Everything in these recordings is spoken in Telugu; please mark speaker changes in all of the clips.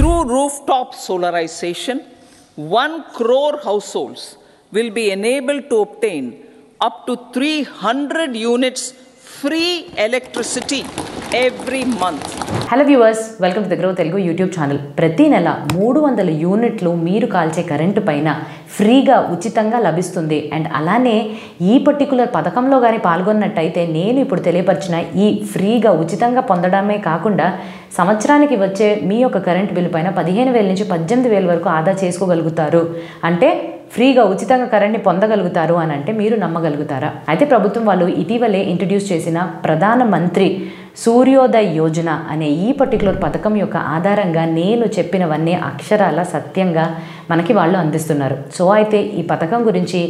Speaker 1: Through rooftop solarization, 1 crore households will be enabled to obtain up to 300 units free electricity every month.
Speaker 2: Hello viewers, welcome to the grow Telugu YouTube channel. ప్రతి నెల 300 యూనిట్లు మీరు కాల్చే కరెంటు పైన ఫ్రీగా ఉచితంగా లభిస్తుంది. అండ్ అలానే ఈ పర్టికులర్ పథకంలో కానీ పాల్గొన్నట్టయితే నేను ఇప్పుడు తెలియపరిచిన ఈ ఫ్రీగా ఉచితంగా పొందడమే కాకుండా సంవత్సరానికి వచ్చే మీ యొక్క కరెంట్ బిల్లు పైన 15,000 నుంచి 18,000 వరకు ఆదా చేసుకోగలుగుతారు. అంటే ఫ్రీగా ఉచితంగా కరెంట్ని పొందగలుగుతారు అని అంటే మీరు నమ్మగలుగుతారా? అయితే ప్రభుత్వం వాళ్ళు ఇటీవలే ఇంట్రడ్యూస్ చేసిన ప్రధానమంత్రి సూర్యోదయ్ యోజన అనే ఈ పర్టికులర్ పథకం యొక్క ఆధారంగా నేను చెప్పినవన్నీ అక్షరాల సత్యంగా మనకి వాళ్ళు అందిస్తున్నారు. సో అయితే ఈ పథకం గురించి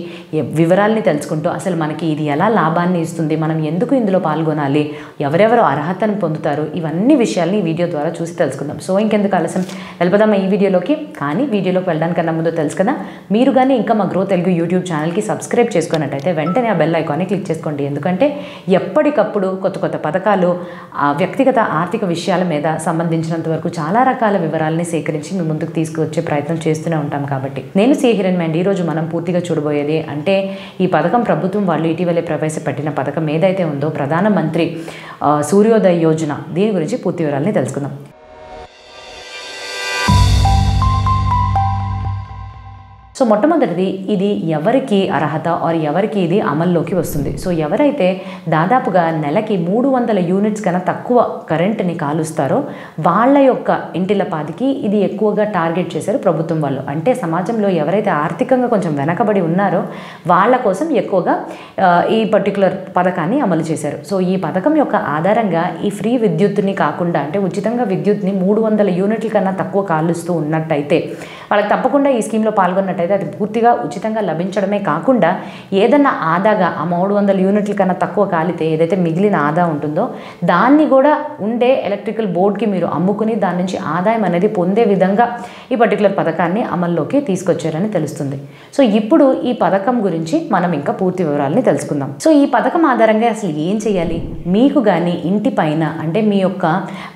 Speaker 2: వివరాలని తెలుసుకుంటూ అసలు మనకి ఇది ఎలా లాభాన్ని ఇస్తుంది, మనం ఎందుకు ఇందులో పాల్గొనాలి, ఎవరెవరు అర్హతను పొందుతారు, ఇవన్నీ విషయాల్ని ఈ వీడియో ద్వారా చూసి తెలుసుకుందాం. సో ఇంకెందుకు ఆలస్యం, వెళ్ళిపోదామా ఈ వీడియోలోకి. కానీ వీడియోలోకి వెళ్ళడానికన్నా ముందు తెలుసు కదా, మీరు కానీ ఇంకా మా గ్రో తెలుగు యూట్యూబ్ ఛానల్కి సబ్స్క్రైబ్ చేసుకున్నట్టయితే వెంటనే ఆ బెల్ ఐకాన్ని క్లిక్ చేసుకోండి. ఎందుకంటే ఎప్పటికప్పుడు కొత్త కొత్త పథకాలు, వ్యక్తిగత ఆర్థిక విషయాల మీద సంబంధించినంత వరకు చాలా రకాల వివరాలని సేకరించి మీ ముందుకు తీసుకువచ్చే ప్రయత్నం చేస్తూనే ఉంటాం. కాబట్టి నేను సి హిరణ్మయి. ఈరోజు మనం పూర్తిగా చూడబోయేది అంటే ఈ పథకం ప్రభుత్వం వాళ్ళు ఇటీవలే ప్రవేశపెట్టిన పథకం ఏదైతే ఉందో ప్రధానమంత్రి సూర్యోదయ్ యోజన, దీని గురించి పూర్తి వివరాలని తెలుసుకుందాం. సో మొట్టమొదటిది, ఇది ఎవరికి అర్హత ఆర్ ఎవరికి ఇది అమల్లోకి వస్తుంది. సో ఎవరైతే దాదాపుగా నెలకి 300 యూనిట్స్ కన్నా తక్కువ కరెంట్ని కాలుస్తారో వాళ్ళ యొక్క ఇంటిలపాదికి ఇది ఎక్కువగా టార్గెట్ చేశారు ప్రభుత్వం వాళ్ళు. అంటే సమాజంలో ఎవరైతే ఆర్థికంగా కొంచెం వెనకబడి ఉన్నారో వాళ్ళ కోసం ఎక్కువగా ఈ పర్టికులర్ పథకాన్ని అమలు చేశారు. సో ఈ పథకం యొక్క ఆధారంగా ఈ ఫ్రీ విద్యుత్తుని కాకుండా, అంటే ఉచితంగా విద్యుత్ని 300 యూనిట్ల కన్నా తక్కువ కాలుస్తూ ఉన్నట్టయితే వాళ్ళకి తప్పకుండా ఈ స్కీమ్లో పాల్గొన్నట్టయితే అది పూర్తిగా ఉచితంగా లభించడమే కాకుండా ఏదన్నా ఆదాగా ఆ 300 యూనిట్ల కన్నా తక్కువ కాలితే ఏదైతే మిగిలిన ఆదా ఉంటుందో దాన్ని కూడా ఉండే ఎలక్ట్రికల్ బోర్డ్కి మీరు అమ్ముకుని దాని నుంచి ఆదాయం అనేది పొందే విధంగా ఈ పర్టికులర్ పథకాన్ని అమల్లోకి తీసుకొచ్చారని తెలుస్తుంది. సో ఇప్పుడు ఈ పథకం గురించి మనం ఇంకా పూర్తి వివరాలని తెలుసుకుందాం. సో ఈ పథకం ఆధారంగా అసలు ఏం చేయాలి? మీకు కానీ ఇంటి పైన, అంటే మీ యొక్క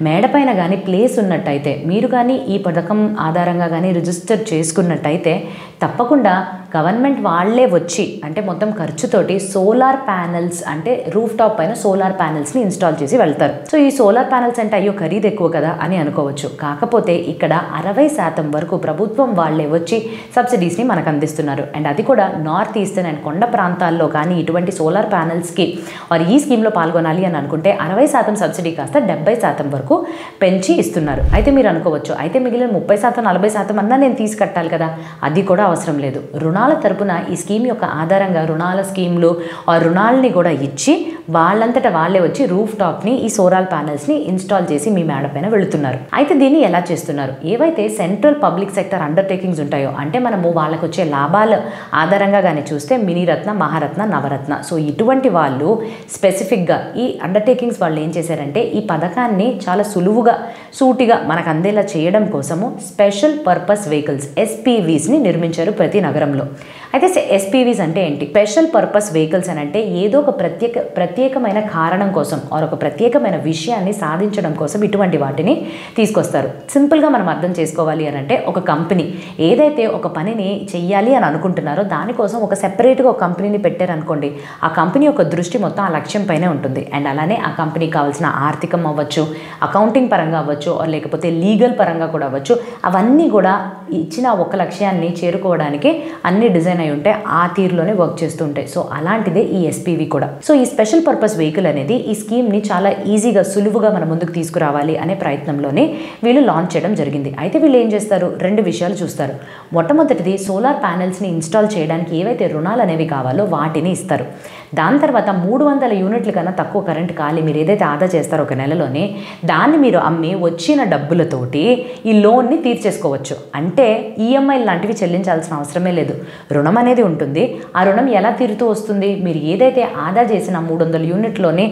Speaker 2: మేడ పైన కానీ ప్లేస్ ఉన్నట్టయితే, మీరు కానీ ఈ పథకం ఆధారంగా కానీ రిజిస్టర్ చేసుకున్నట్టయితే తప్పకుండా గవర్నమెంట్ వాళ్ళే వచ్చి, అంటే మొత్తం ఖర్చుతోటి సోలార్ ప్యానెల్స్, అంటే రూఫ్ టాప్ పైన సోలార్ ప్యానెల్స్ని ఇన్స్టాల్ చేసి వెళ్తారు. సో ఈ సోలార్ ప్యానెల్స్ అంటే అయ్యో ఖరీదు ఎక్కువ కదా అని అనుకోవచ్చు. కాకపోతే ఇక్కడ 60% వరకు ప్రభుత్వం వాళ్ళే వచ్చి సబ్సిడీస్ని మనకు అందిస్తున్నారు. అండ్ అది కూడా నార్త్ ఈస్టర్న్ అండ్ కొండ ప్రాంతాల్లో కానీ ఇటువంటి సోలార్ ప్యానెల్స్కి వారు ఈ స్కీమ్లో పాల్గొనాలి అని అనుకుంటే 60% సబ్సిడీ కాస్త 70% వరకు పెంచి ఇస్తున్నారు. అయితే మీరు అనుకోవచ్చు, అయితే మిగిలిన 30%, 40% అన్నా నేను తీసుకట్టాలి కదా. అది కూడా అవసరం లేదు. రుణాల తరపున ఈ స్కీమ్ యొక్క ఆధారంగా రుణాల స్కీమ్లు ఆ రుణాలని కూడా ఇచ్చి వాళ్ళంతటా వాళ్ళే వచ్చి రూఫ్ టాప్ని ఈ సోలార్ ప్యానెల్స్ని ఇన్స్టాల్ చేసి మీ మేడ పైన వెళుతున్నారు. అయితే దీన్ని ఎలా చేస్తున్నారు? ఏవైతే సెంట్రల్ పబ్లిక్ సెక్టర్ అండర్టేకింగ్స్ ఉంటాయో, అంటే మనము వాళ్ళకు వచ్చే లాభాల ఆధారంగా కానీ చూస్తే మినీరత్న, మహారత్న, నవరత్న, సో ఇటువంటి వాళ్ళు స్పెసిఫిక్గా ఈ అండర్టేకింగ్స్ వాళ్ళు ఏం చేశారంటే ఈ పథకాన్ని చాలా సులువుగా సూటిగా మనకు అందేలా చేయడం కోసము స్పెషల్ పర్పస్ వెహికల్స్ SPVస్ని నిర్మించారు ప్రతి నగరంలో. అయితే SPVs అంటే ఏంటి? స్పెషల్ పర్పస్ వెహికల్స్ అని అంటే ఏదో ఒక ప్రత్యేకమైన కారణం కోసం ఆర్ ఒక ప్రత్యేకమైన విషయాన్ని సాధించడం కోసం ఇటువంటి వాటిని తీసుకొస్తారు. సింపుల్గా మనం అర్థం చేసుకోవాలి అని అంటే ఒక కంపెనీ ఏదైతే ఒక పనిని చెయ్యాలి అని అనుకుంటున్నారో దానికోసం ఒక సెపరేట్గా ఒక కంపెనీని పెట్టారనుకోండి, ఆ కంపెనీ యొక్క దృష్టి మొత్తం ఆ లక్ష్యం పైనే ఉంటుంది. అండ్ అలానే ఆ కంపెనీకి కావాల్సిన ఆర్థికం అవ్వచ్చు, అకౌంటింగ్ పరంగా అవ్వచ్చు, లేకపోతే లీగల్ పరంగా కూడా అవ్వచ్చు, అవన్నీ కూడా ఇచ్చిన ఒక లక్ష్యాన్ని చేరుకోవడానికి అన్ని డిజైన్ అయి ఉంటే ఆ తీరులోనే వర్క్ చేస్తూ ఉంటాయి. సో అలాంటిదే ఈ SPV కూడా. సో ఈ స్పెషల్ పర్పస్ వెహికల్ అనేది ఈ స్కీమ్ని చాలా ఈజీగా సులువుగా మన ముందుకు తీసుకురావాలి అనే ప్రయత్నంలోనే వీళ్ళు లాంచ్ చేయడం జరిగింది. అయితే వీళ్ళు ఏం చేస్తారు? 2 విషయాలు చూస్తారు. మొట్టమొదటిది, సోలార్ ప్యానెల్స్ని ఇన్స్టాల్ చేయడానికి ఏవైతే రుణాలు అనేవి కావాలో వాటిని ఇస్తారు. దాని తర్వాత 300 యూనిట్ల కన్నా తక్కువ కరెంట్ కాలి మీరు ఏదైతే ఆదా చేస్తారో ఒక నెలలోనే దాన్ని మీరు అమ్మి వచ్చిన డబ్బులతోటి ఈ లోన్ని తీర్చేసుకోవచ్చు. అంటే EMI లాంటివి చెల్లించాల్సిన అవసరమే లేదు. రుణం అనేది ఉంటుంది. ఆ రుణం ఎలా తీరుతూ వస్తుంది? మీరు ఏదైతే ఆదా చేసిన 300 యూనిట్లోనే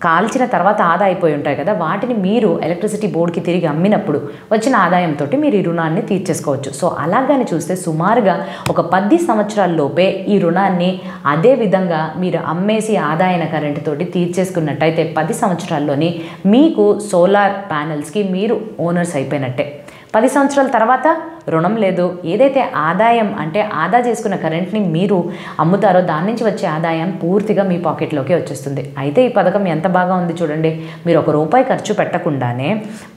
Speaker 2: కాల్చిన తర్వాత ఆదా అయిపోయి ఉంటాయి కదా, వాటిని మీరు ఎలక్ట్రిసిటీ బోర్డుకి తిరిగి అమ్మినప్పుడు వచ్చిన ఆదాయంతో మీరు ఈ రుణాన్ని తీర్చేసుకోవచ్చు. సో అలాగని చూస్తే సుమారుగా ఒక 10 సంవత్సరాల లోపే ఈ రుణాన్ని అదే విధంగా మీరు అమ్మేసి ఆదాయన కరెంటు తోటి తీర్చేసుకున్నట్టయితే 10 సంవత్సరాల్లోనే మీకు సోలార్ ప్యానెల్స్కి మీరు ఓనర్స్ అయిపోయినట్టే. 10 సంవత్సరాల తర్వాత రుణం లేదు. ఏదైతే ఆదాయం అంటే ఆదా చేసుకున్న కరెంట్ని మీరు అమ్ముతారో దాని నుంచి వచ్చే ఆదాయం పూర్తిగా మీ పాకెట్లోకి వచ్చేస్తుంది. అయితే ఈ పథకం ఎంత బాగా ఉంది చూడండి. మీరు ₹1 ఖర్చు పెట్టకుండానే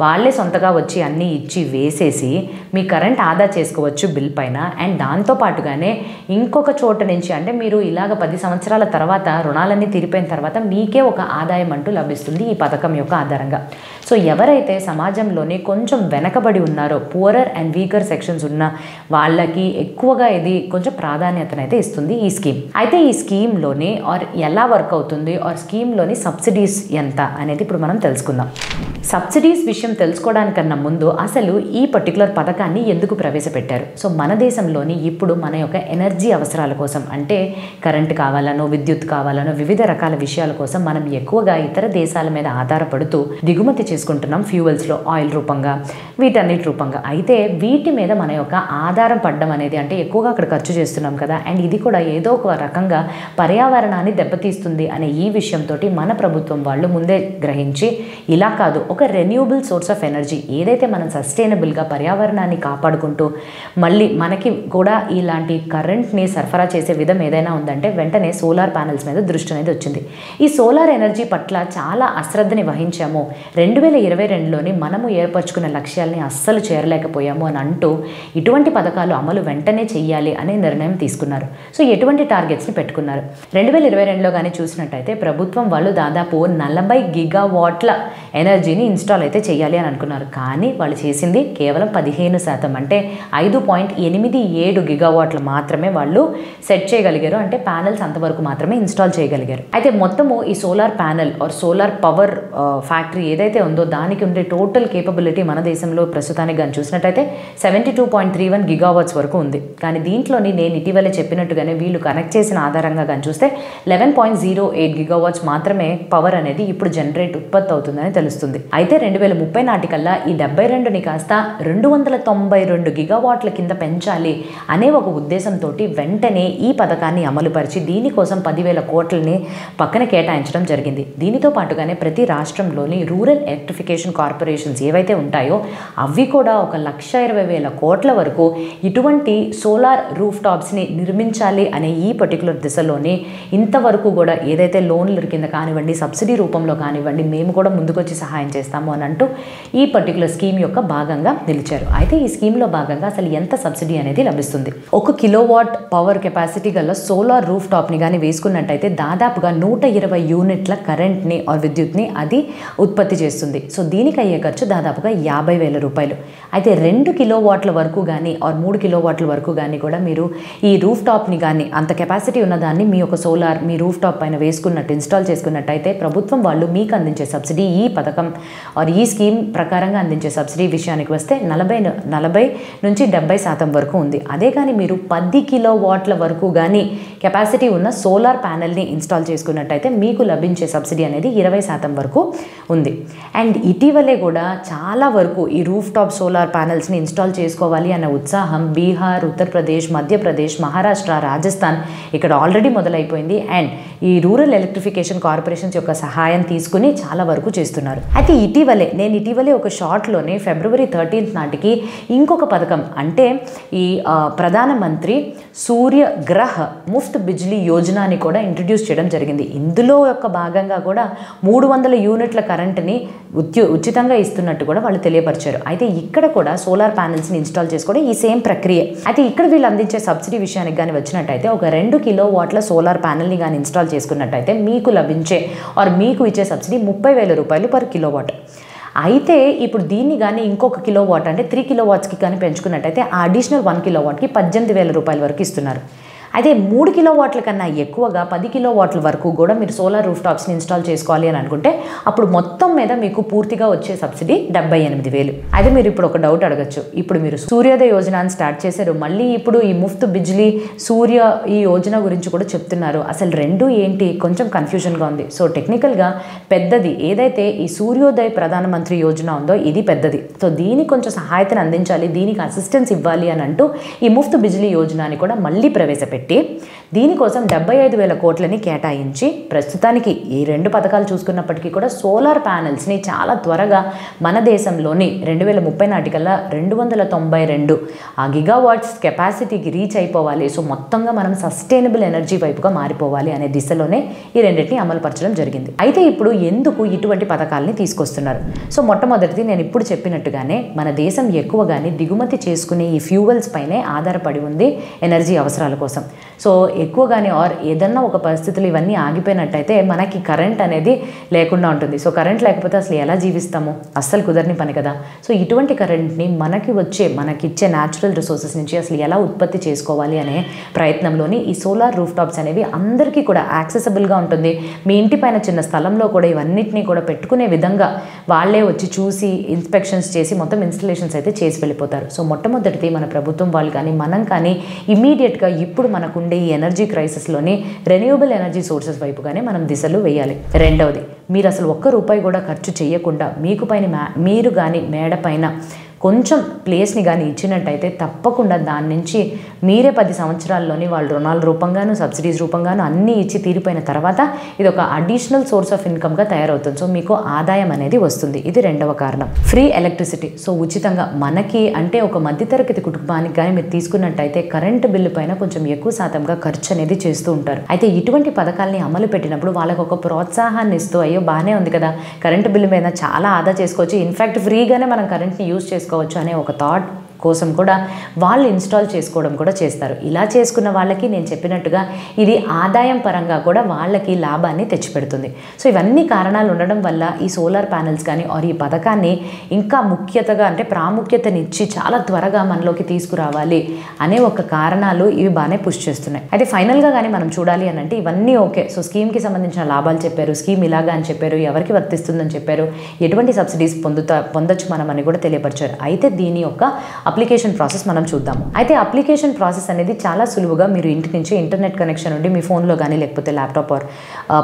Speaker 2: వాళ్ళే సొంతగా వచ్చి అన్నీ ఇచ్చి వేసేసి మీ కరెంట్ ఆదా చేసుకోవచ్చు బిల్ పైన. అండ్ దాంతోపాటుగానే ఇంకొక చోట నుంచి అంటే మీరు ఇలాగ 10 సంవత్సరాల తర్వాత రుణాలన్నీ తీరిపోయిన తర్వాత మీకే ఒక ఆదాయం అంటూ లభిస్తుంది ఈ పథకం యొక్క ఆధారంగా. సో ఎవరైతే సమాజంలోని కొంచెం వెనకబడి ఉన్నారో, పూరర్ అండ్ వీకర్ సెక్షన్స్ ఉన్న వాళ్ళకి ఎక్కువగా ఇది కొంచెం ప్రాధాన్యతనైతే ఇస్తుంది ఈ స్కీమ్. అయితే ఈ స్కీమ్లోని ఎలా వర్క్ అవుతుంది స్కీమ్లోని సబ్సిడీస్ ఎంత అనేది ఇప్పుడు మనం తెలుసుకుందాం. సబ్సిడీస్ విషయం తెలుసుకోవడానికన్నా ముందు అసలు ఈ పర్టికులర్ పథకాన్ని ఎందుకు ప్రవేశపెట్టారు? సో మన దేశంలోని ఇప్పుడు మన యొక్క ఎనర్జీ అవసరాల కోసం అంటే కరెంట్ కావాలనో విద్యుత్ కావాలనో వివిధ రకాల విషయాల కోసం మనం ఎక్కువగా ఇతర దేశాల మీద ఆధారపడుతూ దిగుమతి చేసుకుంటున్నాం ఫ్యూయల్స్లో, ఆయిల్ రూపంగా, వీటన్నిటి రూపంగా. అయితే వీటి మీద మన యొక్క ఆధారం పడడం అనేది అంటే ఎక్కువగా అక్కడ ఖర్చు చేస్తున్నాం కదా. అండ్ ఇది కూడా ఏదో ఒక రకంగా పర్యావరణాన్ని దెబ్బతీస్తుంది అనే ఈ విషయంతో మన ప్రభుత్వం వాళ్ళు ముందే గ్రహించి ఇలా కాదు, ఒక రెన్యూబుల్ సోర్స్ ఆఫ్ ఎనర్జీ ఏదైతే మనం సస్టైనబుల్గా పర్యావరణాన్ని కాపాడుకుంటూ మళ్ళీ మనకి కూడా ఇలాంటి కరెంట్ని సరఫరా చేసే విధం ఏదైనా ఉందంటే వెంటనే సోలార్ ప్యానెల్స్ మీద దృష్టి అనేది వచ్చింది. ఈ సోలార్ ఎనర్జీ పట్ల చాలా అశ్రద్ధని వహించాము. 2022లోని మనము ఏర్పరచుకున్న లక్ష్యాలని అస్సలు చేరలేకపోయాము అని అంటూ ఇటువంటి పథకాలు అమలు వెంటనే చెయ్యాలి అనే నిర్ణయం తీసుకున్నారు. సో ఎటువంటి టార్గెట్స్ని పెట్టుకున్నారు? 2022లో కానీ చూసినట్టయితే ప్రభుత్వం వాళ్ళు దాదాపు 40 గిగావాట్ల ఎనర్జీని ఇన్స్టాల్ అయితే చేయాలి అని అనుకున్నారు. కానీ వాళ్ళు చేసింది కేవలం 15%, అంటే 5.87 గిగావాట్లు మాత్రమే వాళ్ళు సెట్ చేయగలిగారు. అంటే ప్యానెల్స్ అంతవరకు మాత్రమే ఇన్స్టాల్ చేయగలిగారు. అయితే మొత్తము ఈ solar panel solar power factory ఏదైతే ఉందో దానికి ఉండే టోటల్ కేపబిలిటీ మన దేశంలో ప్రస్తుతానికి కానీ చూసినట్టయితే 72.31 గిగావాట్స్ వరకు ఉంది. కానీ దీంట్లోని నేను ఇటీవలే చెప్పినట్టుగానే వీళ్ళు కనెక్ట్ చేసిన ఆధారంగా కానీ చూస్తే 11.08 గిగావాట్స్ మాత్రమే పవర్ అనేది ఇప్పుడు జనరేట్ ఉత్పత్తి అవుతుందని తెలుస్తుంది. అయితే 2030 నాటికల్లా ఈ 72ని కాస్త 292 గిగావాట్ల కింద పెంచాలి అనే ఒక ఉద్దేశంతో వెంటనే ఈ పథకాన్ని అమలుపరిచి దీనికోసం 10,000 కోట్లని పక్కన కేటాయించడం జరిగింది. దీనితో పాటుగానే ప్రతి రాష్ట్రంలోని రూరల్ ఎలక్ట్రిఫికేషన్ కార్పొరేషన్స్ ఏవైతే ఉంటాయో అవి కూడా 1,20,000 కోట్ల వరకు ఇటువంటి సోలార్ రూఫ్ టాప్స్ని నిర్మించాలి అనే ఈ పర్టికులర్ దిశలోనే ఇంతవరకు కూడా ఏదైతే లోన్ల కింద కానివ్వండి, సబ్సిడీ రూపంలో కానివ్వండి, మేము కూడా ముందుకొచ్చి సహాయం చేస్తాము అని అంటూ ఈ పర్టికులర్ స్కీమ్ యొక్క భాగంగా నిలిచారు. అయితే ఈ స్కీమ్లో భాగంగా అసలు ఎంత సబ్సిడీ అనేది లభిస్తుంది? 1 కిలోవాట్ పవర్ కెపాసిటీ గల సోలార్ రూఫ్ టాప్ని కానీ వేసుకున్నట్టయితే దాదాపుగా 120 యూనిట్ల కరెంట్ని విద్యుత్ని అది ఉత్పత్తి చేస్తుంది. సో దీనికి అయ్యే ఖర్చు దాదాపుగా 50,000 రూపాయలు. అయితే 2 కిలోవాట్ల వరకు కానీ 3 కిలోవాట్ల వరకు కానీ కూడా మీరు ఈ రూఫ్ టాప్ని కానీ అంత కెపాసిటీ ఉన్నదాన్ని మీ యొక్క సోలార్ మీ రూఫ్ టాప్ పైన వేసుకున్నట్టు ఇన్స్టాల్ చేసుకున్నట్టయితే ప్రభుత్వం వాళ్ళు మీకు అందించే సబ్సిడీ ఈ పథకం ఈ స్కీమ్ ప్రకారంగా అందించే సబ్సిడీ విషయానికి వస్తే 40 నుంచి 70% వరకు ఉంది. అదే కానీ మీరు 10 కిలోవాట్ల వరకు కానీ కెపాసిటీ ఉన్న సోలార్ ప్యానెల్ని ఇన్స్టాల్ చేసుకున్నట్టయితే మీకు లభించే సబ్సిడీ అనేది 20% వరకు ఉంది. అండ్ ఇటీవలే కూడా చాలా వరకు ఈ రూఫ్ టాప్ సోలార్ ప్యానెల్స్ని ఇన్స్టాల్ చేసుకోవాలి అన్న ఉత్సాహం బీహార్, ఉత్తరప్రదేశ్, మధ్యప్రదేశ్, మహారాష్ట్ర, రాజస్థాన్ ఇక్కడ ఆల్రెడీ మొదలైపోయింది. అండ్ ఈ రూరల్ ఎలక్ట్రిఫికేషన్ కార్పొరేషన్స్ యొక్క సహాయం తీసుకుని చాలా వరకు చేస్తున్నారు. అయితే నేను ఇటీవలే ఒక షార్ట్లోనే February 13th నాటికి ఇంకొక పథకం అంటే ఈ ప్రధానమంత్రి సూర్య గ్రహ ముఫ్త్ బిజ్లీ యోజనాని కూడా ఇంట్రడ్యూస్ చేయడం జరిగింది. ఇందులో యొక్క భాగంగా కూడా 300 యూనిట్ల కరెంట్ని ఉచితంగా ఇస్తున్నట్టు కూడా వాళ్ళు తెలియపరిచారు. అయితే ఇక్కడ కూడా సోలార్ ప్యానెల్స్ని ఇన్స్టాల్ చేసుకోవడం ఈ సేమ్ ప్రక్రియ. అయితే ఇక్కడ వీళ్ళు అందించే సబ్సిడీ విషయానికి కానీ వచ్చినట్టయితే ఒక 2 కిలోవాట్ల సోలార్ ప్యానెల్ని కానీ ఇన్స్టాల్ చేసుకున్నట్టయితే మీకు లభించే మీకు ఇచ్చే సబ్సిడీ 30,000 రూపాయలు పర్ కిలోవాట్. అయితే ఇప్పుడు దీన్ని కానీ ఇంకొక కిలోవాట్ అంటే 3 కిలోవాట్స్కి కానీ పెంచుకున్నట్టయితే ఆ అడిషనల్ 1 కిలోవాట్కి 18,000 రూపాయల వరకు ఇస్తున్నారు. అయితే 3 కిలోవాట్ల కన్నా ఎక్కువగా 10 కిలోవాట్ల వరకు కూడా మీరు సోలార్ రూఫ్ టాప్స్ని ఇన్స్టాల్ చేసుకోవాలి అని అనుకుంటే అప్పుడు మొత్తం మీద మీకు పూర్తిగా వచ్చే సబ్సిడీ 78,000. అయితే మీరు ఇప్పుడు ఒక డౌట్ అడగచ్చు, ఇప్పుడు మీరు సూర్యోదయ యోజన స్టార్ట్ చేశారు, మళ్ళీ ఇప్పుడు ఈ ముఫ్త్ బిజ్లీ సూర్య ఈ యోజన గురించి కూడా చెప్తున్నారు, అసలు రెండు ఏంటి? కొంచెం కన్ఫ్యూజన్గా ఉంది. సో టెక్నికల్గా పెద్దది ఏదైతే ఈ సూర్యోదయ ప్రధానమంత్రి యోజన ఉందో ఇది పెద్దది. సో దీనికి కొంచెం సహాయతను అందించాలి, దీనికి అసిస్టెన్స్ ఇవ్వాలి అని అంటూ ఈ ముఫ్త్ బిజ్లీ యోజనాని కూడా మళ్ళీ ప్రవేశపెట్టి దీనికోసం 75,000 కోట్లని కేటాయించి ప్రస్తుతానికి ఈ 2 పథకాలు చూసుకున్నప్పటికీ కూడా సోలార్ ప్యానెల్స్ని చాలా త్వరగా మన దేశంలోని 2030 నాటికల్లా 292 గిగావాట్స్ కెపాసిటీకి రీచ్ అయిపోవాలి. సో మొత్తంగా మనం సస్టైనబుల్ ఎనర్జీ వైపుగా మారిపోవాలి అనే దిశలోనే ఈ రెండింటిని అమలుపరచడం జరిగింది. అయితే ఇప్పుడు ఎందుకు ఇటువంటి పథకాలని తీసుకొస్తున్నారు? సో మొట్టమొదటిది నేను ఇప్పుడు చెప్పినట్టుగానే మన దేశం ఎక్కువగానే దిగుమతి చేసుకునే ఈ ఫ్యూవల్స్ పైనే ఆధారపడి ఉంది ఎనర్జీ అవసరాల కోసం. సో ఎక్కువగానే ఏదన్నా ఒక పరిస్థితులు ఇవన్నీ ఆగిపోయినట్టయితే మనకి కరెంట్ అనేది లేకుండా ఉంటుంది. సో కరెంట్ లేకపోతే అసలు ఎలా జీవిస్తాము? అస్సలు కుదరని పని కదా. సో ఇటువంటి కరెంట్ని మనకిచ్చే న్యాచురల్ రిసోర్సెస్ నుంచి అసలు ఎలా ఉత్పత్తి చేసుకోవాలి అనే ప్రయత్నంలోని ఈ సోలార్ రూఫ్ టాప్స్ అనేవి అందరికీ కూడా యాక్సెసిబుల్గా ఉంటుంది. మీ ఇంటి పైన చిన్న స్థలంలో కూడా ఇవన్నిటినీ కూడా పెట్టుకునే విధంగా వాళ్ళే వచ్చి చూసి ఇన్స్పెక్షన్స్ చేసి మొత్తం ఇన్స్టలేషన్స్ అయితే చేసి వెళ్ళిపోతారు. సో మొట్టమొదటిది మన ప్రభుత్వం వాళ్ళు కానీ మనం కానీ ఇమీడియట్గా ఇప్పుడు మనకుండే ఈ ఎనర్జీ క్రైసిస్లోని రెన్యూవబుల్ ఎనర్జీ సోర్సెస్ వైపుగానే మనం దిశలు వేయాలి. రెండవది, మీరు అసలు ₹1 కూడా ఖర్చు చేయకుండా మీరు కానీ మేడ పైన కొంచెం ప్లేస్ని కానీ ఇచ్చినట్టయితే తప్పకుండా దాని నుంచి మీరే 10 సంవత్సరాల్లోని వాళ్ళు రుణాల రూపంగాను సబ్సిడీస్ రూపంగాను అన్నీ ఇచ్చి తీరిపోయిన తర్వాత ఇది ఒక అడిషనల్ సోర్స్ ఆఫ్ ఇన్కమ్గా తయారవుతుంది. సో మీకు ఆదాయం అనేది వస్తుంది. ఇది రెండవ కారణం. Free electricity. సో ఉచితంగా మనకి అంటే ఒక మధ్యతరగతి కుటుంబానికి కానీ మీరు తీసుకున్నట్టయితే కరెంటు బిల్లు పైన కొంచెం ఎక్కువ శాతంగా ఖర్చు అనేది చేస్తూ ఉంటారు. అయితే ఇటువంటి పథకాలని అమలు పెట్టినప్పుడు వాళ్ళకు ఒక ప్రోత్సాహాన్ని ఇస్తూ అయ్యో బాగానే ఉంది కదా, కరెంటు బిల్లు మీద చాలా ఆదా చేసుకోవచ్చు, ఇన్ఫ్యాక్ట్ ఫ్రీగానే మనం కరెంట్ని యూజ్ చేసుకోవచ్చు అనే ఒక థాట్ కోసం కూడా వాళ్ళు ఇన్స్టాల్ చేసుకోవడం కూడా చేస్తారు. ఇలా చేసుకున్న వాళ్ళకి నేను చెప్పినట్టుగా ఇది ఆదాయం పరంగా కూడా వాళ్ళకి లాభాన్ని తెచ్చిపెడుతుంది. సో ఇవన్నీ కారణాలు ఉండడం వల్ల ఈ సోలార్ ప్యానెల్స్ కానీ ఈ పథకాన్ని ఇంకా ప్రాముఖ్యతనిచ్చి చాలా త్వరగా మనలోకి తీసుకురావాలి అనే ఒక కారణాలు ఇవి బాగానే పుష్ చేస్తున్నాయి. అయితే ఫైనల్గా కానీ మనం చూడాలి అని అంటే ఇవన్నీ ఓకే. సో స్కీమ్కి సంబంధించిన లాభాలు చెప్పారు, స్కీమ్ ఇలాగా అని చెప్పారు, ఎవరికి వర్తిస్తుందని చెప్పారు, ఎటువంటి సబ్సిడీస్ పొందొచ్చు మనం అని కూడా తెలియపరిచారు. అయితే దీని యొక్క అప్లికేషన్ ప్రాసెస్ మనం చూద్దాము. అయితే అప్లికేషన్ ప్రాసెస్ అనేది చాలా సులువుగా మీరు ఇంటి నుంచి ఇంటర్నెట్ కనెక్షన్ ఉండి మీ ఫోన్లో కానీ లేకపోతే ల్యాప్టాప్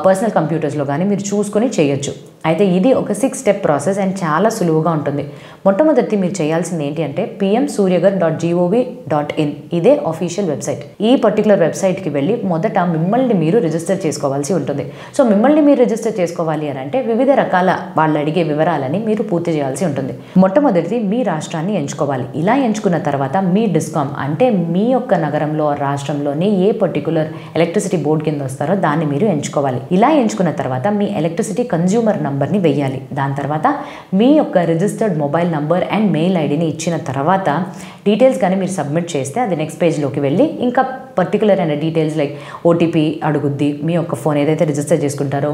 Speaker 2: పర్సనల్ కంప్యూటర్స్లో కానీ మీరు చూసుకొని చేయొచ్చు. అయితే ఇది ఒక 6 స్టెప్ ప్రాసెస్ అండ్ చాలా సులువుగా ఉంటుంది. మొట్టమొదటి మీరు చేయాల్సింది ఏంటి అంటే pmsuryagar.gov.in ఇదే అఫీషియల్ వెబ్సైట్. ఈ పర్టికులర్ వెబ్సైట్కి వెళ్ళి మొదట మిమ్మల్ని మీరు రిజిస్టర్ చేసుకోవాల్సి ఉంటుంది. సో మిమ్మల్ని మీరు రిజిస్టర్ చేసుకోవాలి అని అంటే వివిధ రకాల వాళ్ళు అడిగే వివరాలని మీరు పూర్తి చేయాల్సి ఉంటుంది. మొట్టమొదటిది మీ రాష్ట్రాన్ని ఎంచుకోవాలి. ఇలా ఎంచుకున్న తర్వాత మీ డిస్కామ్ అంటే మీ యొక్క నగరంలో రాష్ట్రంలోని ఏ పర్టికులర్ ఎలక్ట్రిసిటీ బోర్డు కింద వస్తారో దాన్ని మీరు ఎంచుకోవాలి. ఇలా ఎంచుకున్న తర్వాత మీ ఎలక్ట్రిసిటీ కన్జ్యూమర్ నంబర్ని వెయ్యాలి. దాని తర్వాత మీ యొక్క registered mobile number and mail ఐడిని ఇచ్చిన తర్వాత డీటెయిల్స్ కానీ మీరు సబ్మిట్ చేస్తే అది నెక్స్ట్ పేజ్లోకి వెళ్ళి ఇంకా పర్టికులర్ అయిన డీటెయిల్స్ లైక్ ఓటీపీ అడుగుద్ది. మీ యొక్క ఫోన్ ఏదైతే రిజిస్టర్ చేసుకుంటారో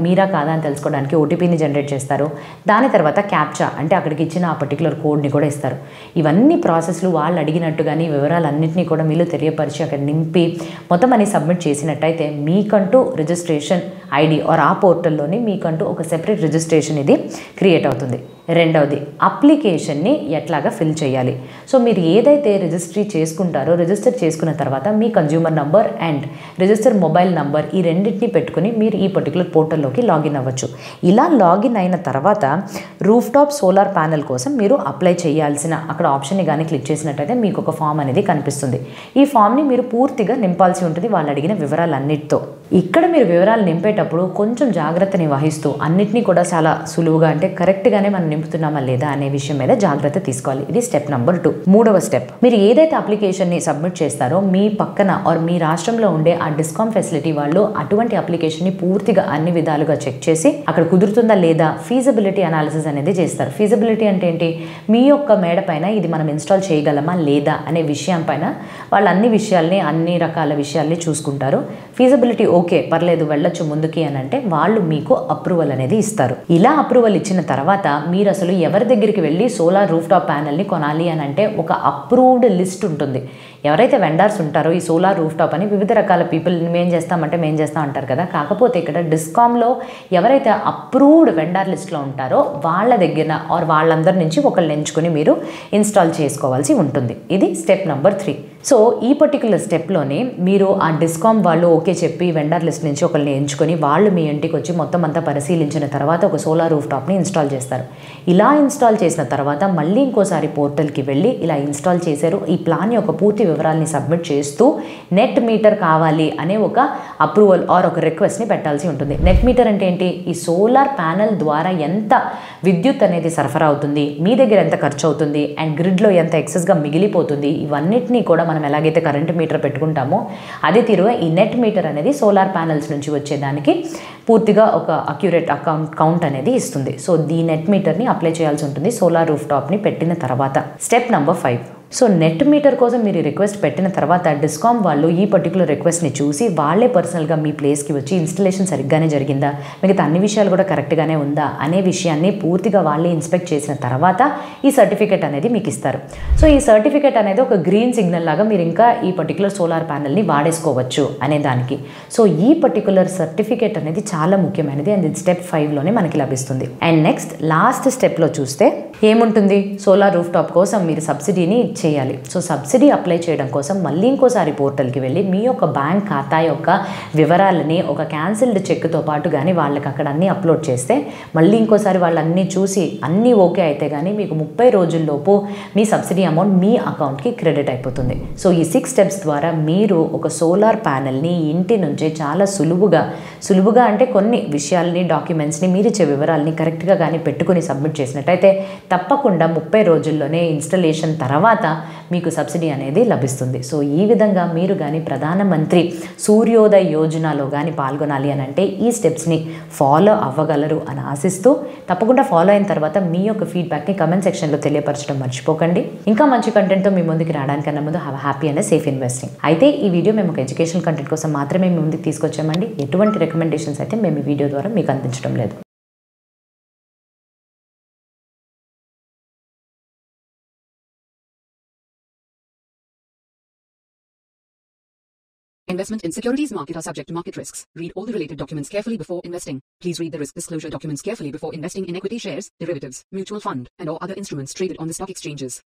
Speaker 2: మీరా కాదా అని తెలుసుకోవడానికి ఓటీపీని జనరేట్ చేస్తారు. దాని తర్వాత క్యాప్చా అంటే అక్కడికి ఇచ్చిన ఆ పర్టికులర్ కోడ్ని కూడా ఇస్తారు. ఇవన్నీ ప్రాసెస్లు వాళ్ళు అడిగినట్టుగానే వివరాలన్నింటినీ కూడా మీరు తెలియపరిచి అక్కడ నింపి మొత్తం అని సబ్మిట్ చేసినట్టయితే మీకంటూ రిజిస్ట్రేషన్ ఐడి ఆ పోర్టల్లోని మీకంటూ ఒక సెపరేట్ రిజిస్ట్రేషన్ ఇది క్రియేట్ అవుతుంది. రెండవది అప్లికేషన్ని ఎట్లాగా ఫిల్ చేయాలి. సో మీరు ఏదైతే రిజిస్టర్ చేసుకున్న తర్వాత మీ consumer number and register mobile number ఈ రెండింటిని పెట్టుకుని మీరు ఈ పర్టికులర్ పోర్టల్లోకి లాగిన్ అవ్వచ్చు. ఇలా లాగిన్ అయిన తర్వాత రూఫ్ టాప్ సోలార్ ప్యానెల్ కోసం మీరు అప్లై చేయాల్సిన అక్కడ ఆప్షన్ని కానీ క్లిక్ చేసినట్టయితే మీకు ఒక ఫామ్ అనేది కనిపిస్తుంది. ఈ ఫామ్ని మీరు పూర్తిగా నింపాల్సి ఉంటుంది వాళ్ళు అడిగిన వివరాలన్నిటితో. ఇక్కడ మీరు వివరాలు నింపేటప్పుడు కొంచెం జాగ్రత్తని వహిస్తూ అన్నిటినీ కూడా చాలా సులువుగా అంటే కరెక్ట్గానే మనం నింపుతున్నామా లేదా అనే విషయం మీద జాగ్రత్త తీసుకోవాలి. ఇది స్టెప్ నెంబర్ 2. మూడవ స్టెప్, మీరు ఏదైతే అప్లికేషన్ని సబ్మిట్ చేస్తారో మీ పక్కన మీ రాష్ట్రంలో ఉండే ఆ డిస్కామ్ ఫెసిలిటీ వాళ్ళు అటువంటి అప్లికేషన్ని పూర్తిగా అన్ని విధాలుగా చెక్ చేసి అక్కడ కుదురుతుందా లేదా ఫీజిబిలిటీ అనాలిసిస్ అనేది చేస్తారు. ఫీజిబిలిటీ అంటే ఏంటి, మీ యొక్క మేడ పైన ఇది మనం ఇన్స్టాల్ చేయగలమా లేదా అనే విషయం పైన వాళ్ళు అన్ని రకాల విషయాల్ని చూసుకుంటారు. ఫీజిబిలిటీ ఓకే పర్లేదు వెళ్ళొచ్చు ముందుకి అని అంటే వాళ్ళు మీకు అప్రూవల్ అనేది ఇస్తారు. ఇలా అప్రూవల్ ఇచ్చిన తర్వాత మీరు అసలు ఎవరి దగ్గరికి వెళ్ళి సోలార్ రూఫ్ టాప్ ప్యానెల్ని కొనాలి అని అంటే ఒక అప్రూవ్డ్ లిస్ట్ ఉంటుంది. ఎవరైతే వెండర్స్ ఉంటారో ఈ సోలార్ రూఫ్ టాప్ అని వివిధ రకాల పీపుల్ మేము చేస్తాం అంటారు కదా. కాకపోతే ఇక్కడ డిస్కామ్లో ఎవరైతే అప్రూవ్డ్ వెండర్ లిస్ట్లో ఉంటారో వాళ్ళ దగ్గర వాళ్ళందరి నుంచి ఒకళ్ళు ఎంచుకొని మీరు ఇన్స్టాల్ చేసుకోవాల్సి ఉంటుంది. ఇది స్టెప్ నెంబర్ 3. సో ఈ పర్టికులర్ స్టెప్లోనే మీరు ఆ డిస్కామ్ వాళ్ళు ఓకే చెప్పి వెండర్ లిస్ట్ నుంచి ఒకరిని ఎంచుకొని వాళ్ళు మీ ఇంటికి వచ్చి మొత్తం అంతా పరిశీలించిన తర్వాత ఒక సోలార్ రూఫ్ టాప్ని ఇన్స్టాల్ చేస్తారు. ఇలా ఇన్స్టాల్ చేసిన తర్వాత మళ్ళీ ఇంకోసారి పోర్టల్కి వెళ్ళి ఇలా ఇన్స్టాల్ చేశారు, ఈ ప్లాన్ యొక్క పూర్తి వివరాలని సబ్మిట్ చేస్తూ నెట్ మీటర్ కావాలి అనే ఒక అప్రూవల్ ఆర్ ఒక రిక్వెస్ట్ని పెట్టాల్సి ఉంటుంది. నెట్ మీటర్ అంటే ఏంటి? ఈ సోలార్ ప్యానెల్ ద్వారా ఎంత విద్యుత్ అనేది సరఫరా అవుతుంది, మీ దగ్గర ఎంత ఖర్చు అవుతుంది అండ్ గ్రిడ్లో ఎంత ఎక్సెస్గా మిగిలిపోతుంది, ఇవన్నిటినీ కూడా మనం ఎలాగైతే కరెంట్ మీటర్ పెట్టుకుంటామో అదే తీరుగా ఈ నెట్ మీటర్ అనేది సోలార్ ప్యానెల్స్ నుంచి వచ్చేదానికి పూర్తిగా ఒక అక్యురేట్ కౌంట్ అనేది ఇస్తుంది. సో ఈ నెట్ మీటర్ని అప్లై చేయాల్సి ఉంటుంది సోలార్ రూఫ్ టాప్ని పెట్టిన తర్వాత. Step number 5. So net meter కోసం మీరు రిక్వెస్ట్ పెట్టిన తర్వాత డిస్కామ్ వాళ్ళు ఈ పర్టికులర్ రిక్వెస్ట్ని చూసి వాళ్ళే పర్సనల్గా మీ ప్లేస్కి వచ్చి ఇన్స్టలేషన్ సరిగ్గానే జరిగిందా, మిగతా అన్ని విషయాలు కూడా కరెక్ట్గానే ఉందా అనే విషయాన్ని పూర్తిగా వాళ్ళే ఇన్స్పెక్ట్ చేసిన తర్వాత ఈ సర్టిఫికేట్ అనేది మీకు ఇస్తారు. సో ఈ సర్టిఫికేట్ అనేది ఒక గ్రీన్ సిగ్నల్ లాగా మీరు ఇంకా ఈ పర్టికులర్ సోలార్ ప్యానెల్ని వాడేసుకోవచ్చు అనే దానికి. సో ఈ పర్టికులర్ సర్టిఫికేట్ అనేది చాలా ముఖ్యమైనది అండ్ ఇది స్టెప్ 5లోనే మనకి లభిస్తుంది. అండ్ నెక్స్ట్ లాస్ట్ స్టెప్లో చూస్తే ఏముంటుంది? సోలార్ రూఫ్ టాప్ కోసం మీరు సబ్సిడీని చేయాలి. సో సబ్సిడీ అప్లై చేయడం కోసం మళ్ళీ ఇంకోసారి పోర్టల్కి వెళ్ళి మీ యొక్క బ్యాంక్ ఖాతా యొక్క వివరాలని ఒక క్యాన్సిల్డ్ చెక్తో పాటు కానీ వాళ్ళకి అక్కడ అన్నీ అప్లోడ్ చేస్తే మళ్ళీ ఇంకోసారి వాళ్ళు అన్నీ చూసి అన్నీ ఓకే అయితే కానీ మీకు 30 రోజుల్లోపు మీ సబ్సిడీ అమౌంట్ మీ అకౌంట్కి క్రెడిట్ అయిపోతుంది. సో ఈ 6 స్టెప్స్ ద్వారా మీరు ఒక సోలార్ ప్యానెల్ని ఇంటి నుంచే చాలా సులువుగా అంటే కొన్ని విషయాల్ని డాక్యుమెంట్స్ని మీరు ఇచ్చే వివరాలని కరెక్ట్గా కానీ పెట్టుకుని సబ్మిట్ చేసినట్టయితే తప్పకుండా 30 రోజుల్లోనే ఇన్స్టలేషన్ తర్వాత మీకు సబ్సిడీ అనేది లభిస్తుంది. సో ఈ విధంగా మీరు కానీ ప్రధానమంత్రి సూర్యోదయ యోజనలో కానీ పాల్గొనాలి అని అంటే ఈ స్టెప్స్ని ఫాలో అవ్వగలరు అని ఆశిస్తూ తప్పకుండా ఫాలో అయిన తర్వాత మీ యొక్క ఫీడ్బ్యాక్ని కమెంట్ సెక్షన్లో తెలియపరచడం మర్చిపోకండి. ఇంకా మంచి కంటెంట్తో మీ ముందుకు రావడానికన్నా ముందు have happy and safe investing. అయితే ఈ వీడియో మేము ఒక ఎడ్యుకేషన్ కంటెంట్ కోసం మాత్రమే మీ ముందుకు తీసుకొచ్చామండి. ఎటువంటి రికమెండేషన్స్ అయితే మేము ఈ వీడియో ద్వారా మీకు అందించడం లేదు.
Speaker 3: Investment in securities market are subject to market risks. Read all the related documents carefully before investing. Please read the risk disclosure documents carefully before investing in equity shares, derivatives, mutual fund, and or other instruments traded on the stock exchanges.